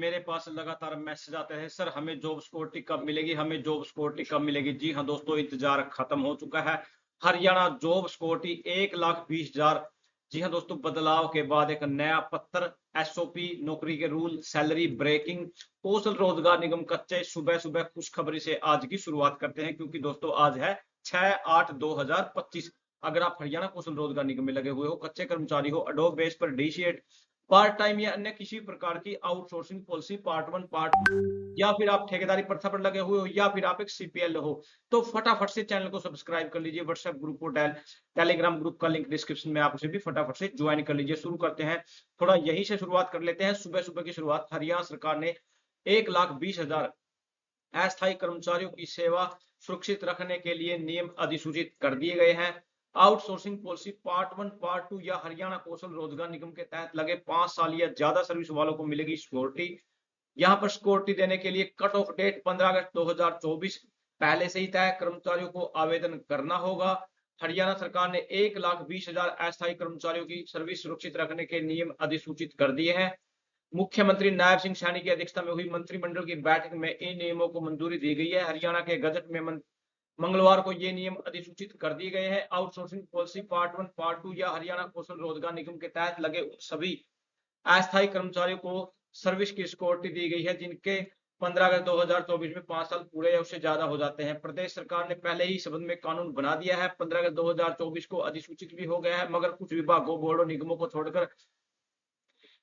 मेरे पास लगातार मैसेज आते हैं, सर हमें जॉब सिक्योरिटी कब मिलेगी, हमें जॉब सिक्योरिटी कब मिलेगी। जी हाँ दोस्तों, इंतजार खत्म हो चुका है। Haryana job security 1,20,000। जी हाँ दोस्तों, बदलाव के बाद एक नया पत्र, एसओपी, नौकरी के रूल, सैलरी ब्रेकिंग, कौशल रोजगार निगम कच्चे। सुबह सुबह खुशखबरी से आज की शुरुआत करते हैं, क्योंकि दोस्तों आज है 6/8/2025। अगर आप हरियाणा कौशल रोजगार निगम में लगे हुए हो, कच्चे कर्मचारी हो, अडोब बेस पर डीसीएट, पार्ट टाइम या अन्य किसी प्रकार की आउटसोर्सिंग पॉलिसी पार्ट 1 पार्ट 2, या फिर आप ठेकेदारी प्रथा पर लगे हुए हो, या फिर आप एक सीपीएल हो, तो फटाफट से चैनल को सब्सक्राइब कर लीजिए। व्हाट्सएप ग्रुप को टेलीग्राम ग्रुप का लिंक डिस्क्रिप्शन में, आप उसे भी फटाफट से ज्वाइन कर लीजिए। शुरू करते हैं, थोड़ा यहीं से शुरुआत कर लेते हैं। सुबह सुबह की शुरुआत, हरियाणा सरकार ने 1,20,000 अस्थायी कर्मचारियों की सेवा सुरक्षित रखने के लिए नियम अधिसूचित कर दिए गए हैं। आउटसोर्सिंग पॉलिसी पार्ट 1 पार्ट 2 या हरियाणा कौशल रोजगार निगम के तहत लगे 5 साल या ज्यादा सर्विस वालों को मिलेगी सिक्योरिटी। यहाँ पर सिक्योरिटी देने के लिए कट ऑफ डेट 15 अगस्त 2024 पहले से ही तय। कर्मचारियों को आवेदन करना होगा। हरियाणा सरकार ने 1,20,000 अस्थायी कर्मचारियों की सर्विस सुरक्षित रखने के नियम अधिसूचित कर दिए हैं। मुख्यमंत्री नायब सिंह सैनी की अध्यक्षता में हुई मंत्रिमंडल की बैठक में इन नियमों को मंजूरी दी गई है। हरियाणा के गजट में मंगलवार को ये नियम अधिसूचित कर दिए गए हैं। आउटसोर्सिंग पॉलिसी पार्ट 1 पार्ट 2 या हरियाणा कौशल रोजगार निगम के तहत लगे सभी अस्थायी कर्मचारियों को सर्विस की सिक्योरिटी दी गई है, जिनके 15 अगस्त 2024 में 5 साल पूरे या उससे ज्यादा हो जाते हैं। प्रदेश सरकार ने पहले ही इस संबंध में कानून बना दिया है। 15 अगस्त 2024 को अधिसूचित भी हो गया है, मगर कुछ विभागों, बोर्डों, निगमों को छोड़कर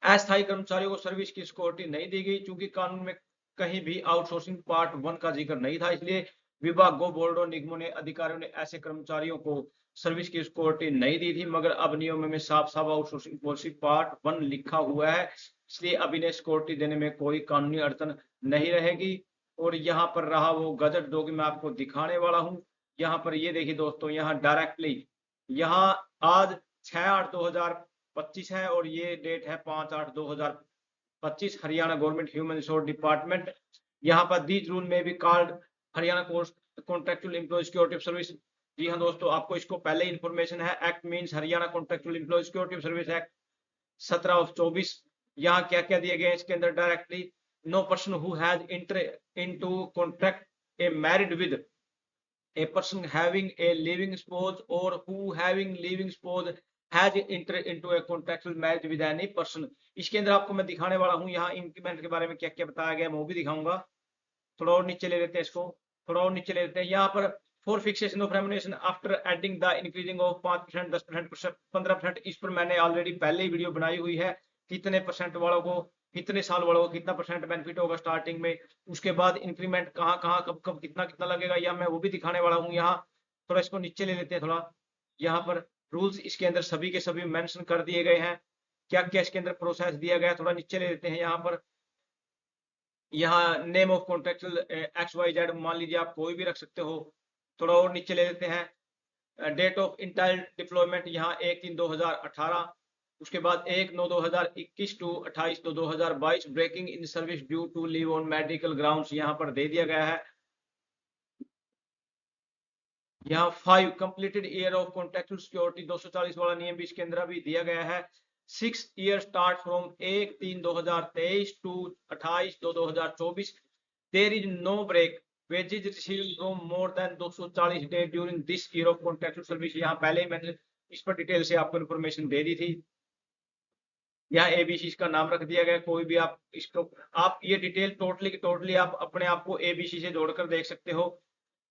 अस्थायी कर्मचारियों को सर्विस की सिक्योरिटी नहीं दी गई। चूंकि कानून में कहीं भी आउटसोर्सिंग पार्ट 1 का जिक्र नहीं था, इसलिए विभागों, बोर्डों, निगमों ने, अधिकारियों ने ऐसे कर्मचारियों को सर्विस की सिक्योरिटी नहीं दी थी। मगर अब नियमों में साफ साफ आउटसोर्सिंग पॉलिसी पार्ट 1 लिखा हुआ है, इसलिए अब इन्हें सिक्योरिटी देने में कोई कानूनी अड़चन नहीं रहेगी। और यहाँ पर रहा वो गजट जो कि मैं आपको दिखाने वाला हूँ। यहाँ पर ये देखिए दोस्तों, यहाँ डायरेक्टली यहाँ आज 6/8/2025 है और ये डेट है 5/8/2025। Haryana government human resource department, यहाँ पर दीज रूल में भी called Haryana contractual employ security service. जी हाँ दोस्तों, आपको इसको पहले इन्फॉर्मेशन है। Act means Haryana contractual employ security service act 17/24। यहाँ क्या क्या दिए गए हैं इसके अंदर directly, no person who has enter into contract a married with a person having a living spouse or who having living spouse has entered into a contractual marriage with any person। इसके अंदर आपको मैं दिखाने वाला हूँ, यहाँ increment के बारे में क्या क्या बताया गया मैं वो भी दिखाऊंगा। थोड़ा और नीचे ले लेते हैं इसको, थोड़ा और नीचे ले लेते हैं। यहाँ पर for fixation of remuneration after adding the increasing of 5%, 10%, 15%, इस पर मैंने ऑलरेडी पहले ही वीडियो बनाई हुई है। कितने परसेंट वालों को, कितने साल वालों को कितना परसेंट बेनिफिट होगा स्टार्टिंग में, उसके बाद इंक्रीमेंट कहाँ कहाँ कब कब कितना कितना लगेगा, या मैं वो भी दिखाने वाला हूँ। यहाँ थोड़ा इसको नीचे ले लेते हैं थोड़ा। यहाँ पर रूल्स इसके अंदर सभी के सभी मेंशन कर दिए गए हैं, क्या क्या इसके अंदर प्रोसेस दिया गया है। थोड़ा नीचे ले लेते हैं। यहाँ पर यहाँ नेम ऑफ कॉन्ट्रेक्चुअल XYZ मान लीजिए, आप कोई भी रख सकते हो। थोड़ा और नीचे ले लेते हैं। डेट ऑफ इंटाइल डिप्लॉयमेंट यहाँ 1/3/2018, उसके बाद 1/9/2021 to 28/2/2022। Breaking in service due to leave on medical grounds यहाँ पर दे दिया गया है। यहाँ 5 completed year of contractual security 240 वाला नियम भी इसके अंदर भी दिया गया है। 6 year start from 1/3/2023 to 28/2/2024। There is no break wages received from more than 240 day during this year of contractual service. यहाँ पहले ही मैंने इस पर डिटेल से आपको इन्फॉर्मेशन दे दी थी। यहाँ एबीसी का नाम रख दिया गया, कोई भी आप इसको, आप ये डिटेल टोटली की टोटली आप अपने आप को एबीसी से जोड़कर देख सकते हो।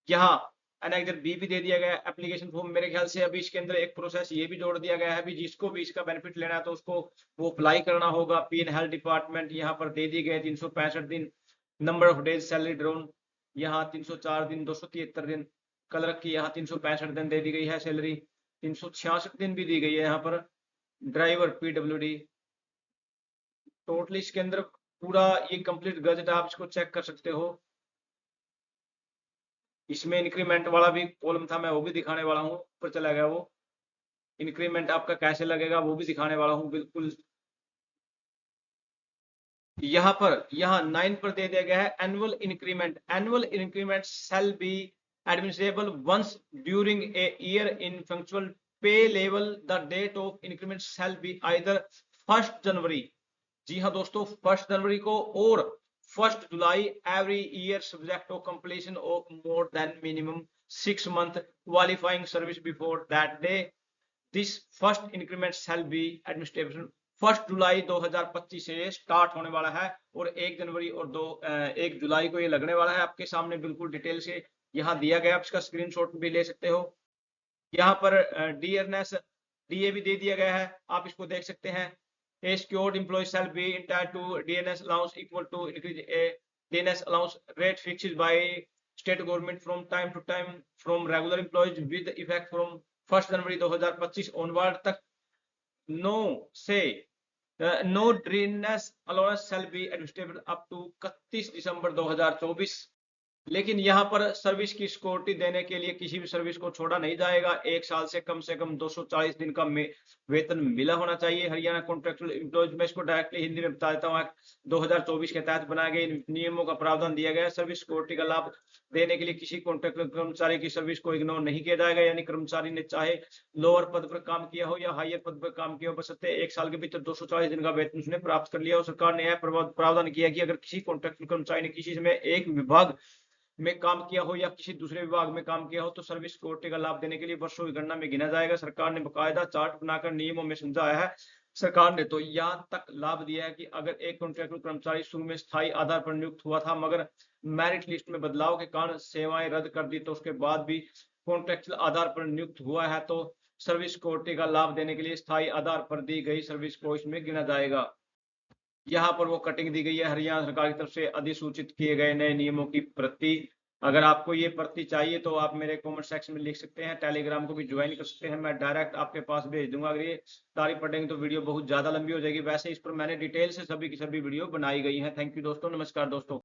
यहाँ एनेक्जर बी भी दे दिया गया एप्लीकेशन फॉर्म। मेरे ख्याल से अभी इसके अंदर एक प्रोसेस ये भी जोड़ दिया गया है, अभी जिसको भी इसका बेनिफिट लेना है तो उसको वो अप्लाई करना होगा। पी एंड हेल्थ डिपार्टमेंट यहाँ पर दे दिए गए 365 दिन। Number of days salary drone यहाँ 304 दिन, 273 दिन। कल रखी यहाँ 365 दिन दे दी गई है सैलरी, 366 दिन भी दी गई है यहाँ पर। ड्राइवर पीडब्ल्यूडी टोटली इसके अंदर पूरा ये कंप्लीट गजट, आप इसको चेक कर सकते हो। इसमें इंक्रीमेंट वाला भी कॉलम था, मैं वो भी दिखाने वाला हूँ। ऊपर चला गया वो, इंक्रीमेंट आपका कैसे लगेगा वो भी दिखाने वाला हूँ बिल्कुल। यहाँ पर यहाँ 9 पर दे दिया गया है annual increment. Annual increment shall be administrable once during a year in functional pay level. The date of increment shall be either 1 January जी हाँ दोस्तों, 1 जनवरी को और 1 July every year subject to completion of more than minimum 6 month qualifying service before that day this first increment shall be administration. 1 जुलाई 2025 से ये start होने वाला है और 1 जनवरी और 1 जुलाई को ये लगने वाला है। आपके सामने बिल्कुल डिटेल से यहाँ दिया गया, आप इसका स्क्रीनशॉट भी ले सकते हो। यहाँ पर डीएनएस डीए भी दे दिया गया है, आप इसको देख सकते हैं। A secured employee shall be entitled to DNS allowance equal to increase a DNS allowance rate fixed by state government from time to time from regular employees with effect from 1 January 2025 onward तक। No say no DNS allowance shall be administered up to 31 दिसंबर 2024। लेकिन यहाँ पर service की security देने के लिए किसी भी सर्विस को छोड़ा नहीं जाएगा। 1 साल से कम 240 दिन का वेतन मिला होना चाहिए। हरियाणा कॉन्ट्रेक्चुअल एम्प्लॉयज में इसको डायरेक्टली हिंदी में बता देता हूँ। 2024 के तहत बनाए गए नियमों का प्रावधान दिया गया है। सर्विस सिक्योरिटी का लाभ देने के लिए किसी कॉन्ट्रेक्चुअल कर्मचारी की सर्विस को इग्नोर नहीं किया जाएगा। यानी कर्मचारी ने चाहे लोअर पद पर काम किया हो या हायर पद पर काम किया हो, बशर्ते 1 साल के भीतर 240 दिन का वेतन उसने प्राप्त कर लिया हो। सरकार ने यह प्रावधान किया कि अगर किसी कॉन्ट्रेक्चुअल कर्मचारी ने किसी समय एक विभाग में काम किया हो या किसी दूसरे विभाग में काम किया हो तो सर्विस सिक्योरिटी का लाभ देने के लिए वर्षों की गणना में गिना जाएगा। सरकार ने बकायदा चार्ट बनाकर नियमों में समझाया है। सरकार ने तो यहाँ तक लाभ दिया है कि अगर एक कॉन्ट्रैक्टर कर्मचारी शुरू में स्थायी आधार पर नियुक्त हुआ था मगर मेरिट लिस्ट में बदलाव के कारण सेवाएं रद्द कर दी तो उसके बाद भी कॉन्ट्रैक्चुअल आधार पर नियुक्त हुआ है तो सर्विस सिक्योरिटी का लाभ देने के लिए स्थायी आधार पर दी गई सर्विस को इसमें गिना जाएगा। यहाँ पर वो कटिंग दी गई है हरियाणा सरकार की तरफ से अधिसूचित किए गए नए नियमों की प्रति। अगर आपको ये प्रति चाहिए तो आप मेरे कमेंट सेक्शन में लिख सकते हैं। टेलीग्राम को भी ज्वाइन कर सकते हैं, मैं डायरेक्ट आपके पास भेज दूंगा। अगर ये तारीफ पढ़ेंगे तो वीडियो बहुत ज्यादा लंबी हो जाएगी। वैसे इस पर मैंने डिटेल से सभी की सभी वीडियो बनाई गई है। थैंक यू दोस्तों, नमस्कार दोस्तों।